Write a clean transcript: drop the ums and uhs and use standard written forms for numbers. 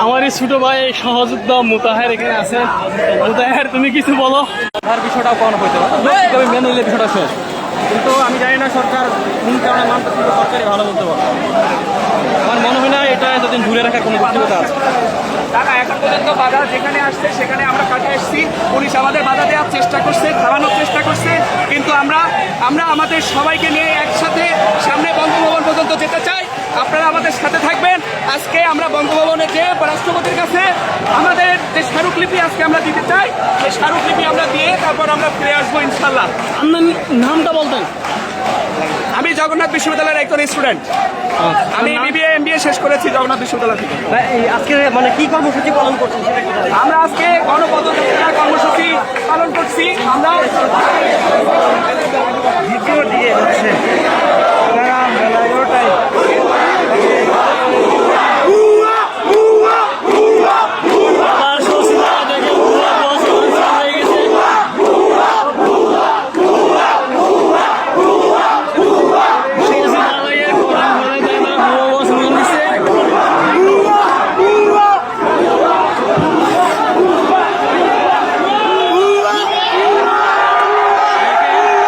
আমারই ছোট ভাই সহযোদ্ধা মুতাহের এখানে আছে। মুতাহের, তুমি কিছু বলো। তার বিষয়টাও কখনো হইতে পারে, তবে মেনে নিলে বিষয়টা শেষ। কিন্তু আমি জানি না সরকার কোন কারণে মানতে, কিন্তু সরকারই ভালো বলতে পারে। আমার মনে হয় না এটা এতদিন দূরে রাখার কোনো যৌক্তিকতা আছে। তারা এখন পর্যন্ত বাধা যেখানে আসছে সেখানে আমরা কাটে এসেছি। পুলিশ আমাদের বাধা দেওয়ার চেষ্টা করছে, থামানোর চেষ্টা করছে, কিন্তু আমরা আমাদের সবাইকে নিয়ে একসাথে সামনে বঙ্গভবন পর্যন্ত যেতে চাই। আপনারা আমাদের সাথে থাকবেন। আজকে আমরা বঙ্গভবনে যে রাষ্ট্রপতির কাছে আমাদের যে স্মারকলিপি আজকে আমরা দিতে চাই, সেই স্মারকলিপি আমরা দিয়ে তারপর আমরা ফিরে আসবো ইনশাল্লাহ। আপনার নামটা বলতেন? আমি জগন্নাথ বিশ্ববিদ্যালয়ের একজন স্টুডেন্ট। আমি বিবিএ এমবিএ শেষ করেছি জগন্নাথ বিশ্ববিদ্যালয় থেকে। আজকে মানে কি কর্মসূচি পালন করছেন? আমরা আজকে গণপদযাত্রা কর্মসূচি পালন করছি। আমরা দ্বিতীয় দিকে হচ্ছে 11টায়